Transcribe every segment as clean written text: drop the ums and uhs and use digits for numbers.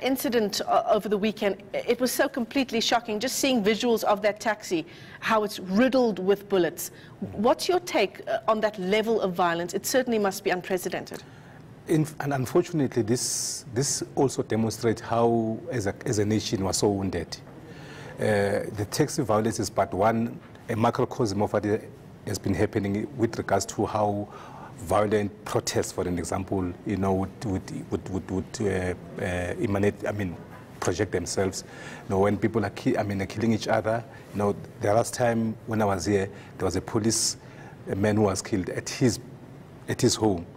incident over the weekend, it was so completely shocking, just seeing visuals of that taxi, how it's riddled with bullets. What's your take on that level of violence? It certainly must be unprecedented. And unfortunately, this also demonstrates how, as a nation, we're so wounded. The taxi violence is but one, a macrocosm of what has been happening with regards to how violent protests, for an example, you know, would emanate, I mean, project themselves. You know, when people are killing each other. You know, the last time when I was here, there was a man who was killed at his home.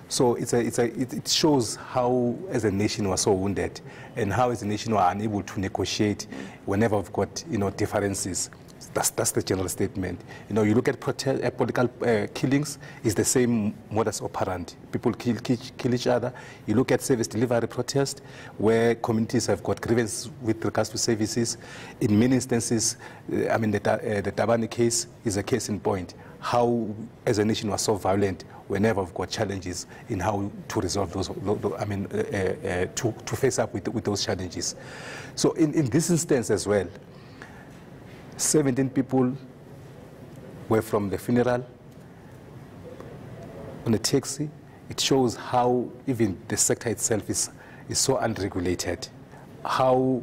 So it shows how, as a nation, we're so wounded, and how, as a nation, we're unable to negotiate whenever we've got, you know, differences. That's the general statement. You know, you look at political killings, it's the same modus operandi. People kill each other. You look at service delivery protests, where communities have got grievances with regards to services. In many instances, I mean, the Tabani case is a case in point. How, as a nation, we're so violent whenever we've got challenges in how to resolve those, I mean, to face up with those challenges. So in this instance as well, 17 people were from the funeral on a taxi. It shows how even the sector itself is so unregulated. How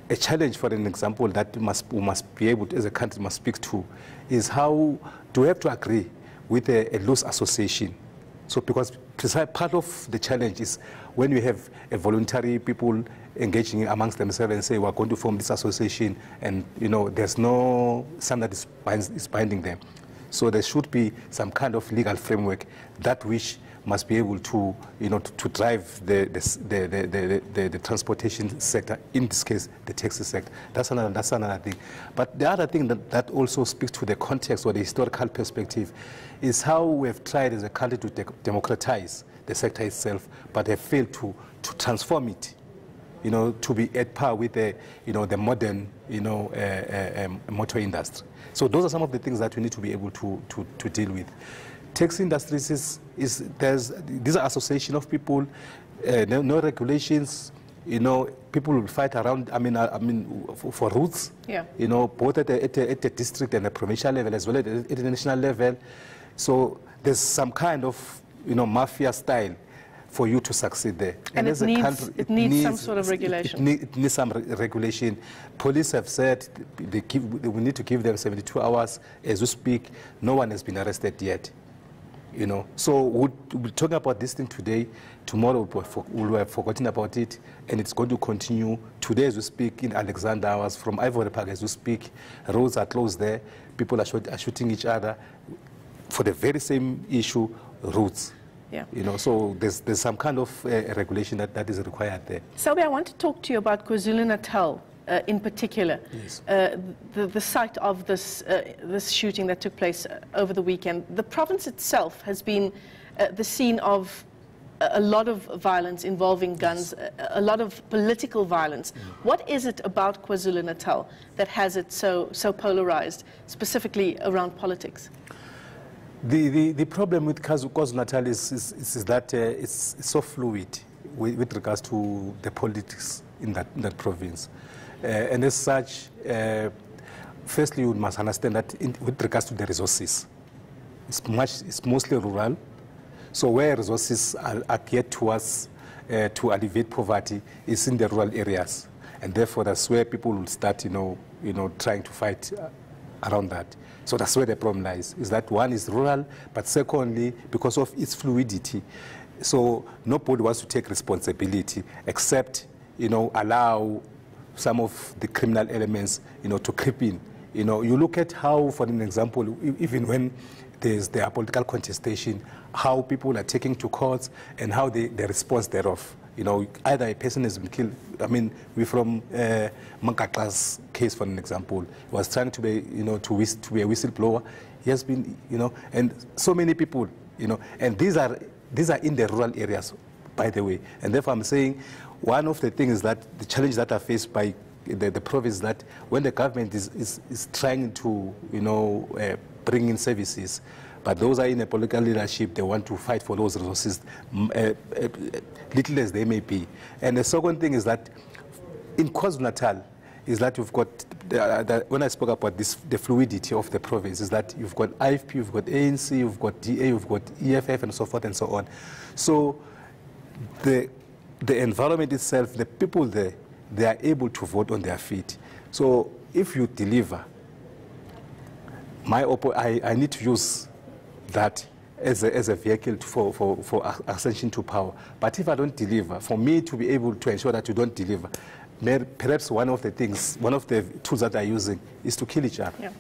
a challenge, for an example, that we must be able to, as a country, must speak to, is how do we have to agree with a loose association. So because part of the challenge is when you have a voluntary people engaging amongst themselves and say, we're going to form this association, and, you know, there's no something that is binding them. So there should be some kind of legal framework that which must be able to, you know, to drive the transportation sector, in this case, the taxi sector. That's another thing. But the other thing that also speaks to the context or the historical perspective is how we have tried as a country to democratize the sector itself, but have failed to transform it, you know, to be at par with the, you know, the modern, you know, motor industry. So those are some of the things that we need to be able to deal with. Taxi industries these are association of people, no regulations. You know, people will fight around. I mean, for routes. Yeah. You know, both at the district and the provincial level as well as at the national level. So there's some kind of, you know, mafia style for you to succeed there. And it needs some sort of regulation. It needs some regulation. Police have said we need to give them 72 hours. As we speak, no one has been arrested yet. You know, so we'll be talking about this thing today. Tomorrow we'll have forgotten about it, and it's going to continue. Today, as we speak, in Alexandra, I was from Ivory Park. As we speak, roads are closed there. People are shooting each other for the very same issue, routes. Yeah. You know, so there's some kind of regulation that is required there. Selby, I want to talk to you about KwaZulu-Natal. In particular, yes. The site of this shooting that took place over the weekend. The province itself has been the scene of a lot of violence involving guns, yes. A lot of political violence. What is it about KwaZulu-Natal that has it so polarized, specifically around politics? The problem with KwaZulu-Natal is that it's so fluid with regards to the politics in that province. And as such, firstly, you must understand that with regards to the resources, it's mostly rural. So where resources are geared towards to alleviate poverty is in the rural areas, and therefore that's where people will start, you know, trying to fight around that. So that's where the problem lies. Is that one is rural, but secondly, because of its fluidity, so nobody wants to take responsibility except, you know, allow some of the criminal elements, you know, to creep in. You know, you look at how, for an example, even when there's political contestation, how people are taking to courts and how the response thereof. You know, either a person has been killed. I mean, we from Mankaka's case, for an example, he was trying to be, you know, to be a whistleblower. He has been, you know, and so many people, you know, and these are in the rural areas, by the way. And therefore, I'm saying, one of the things is that the challenge that are faced by the province is that when the government is trying to, you know, bring in services, But those are in a political leadership, they want to fight for those resources, little as they may be. And the second thing is that in KwaZulu-Natal, is that you've got, when I spoke about this, the fluidity of the province, is that you've got IFP, you've got ANC, you've got DA, you've got EFF, and so forth and so on. So the environment itself, the people there, they are able to vote on their feet. So if you deliver, I need to use that as a vehicle for ascension to power. But if I don't deliver, for me to be able to ensure that you don't deliver, perhaps one of the tools that they're using is to kill each other. Yeah.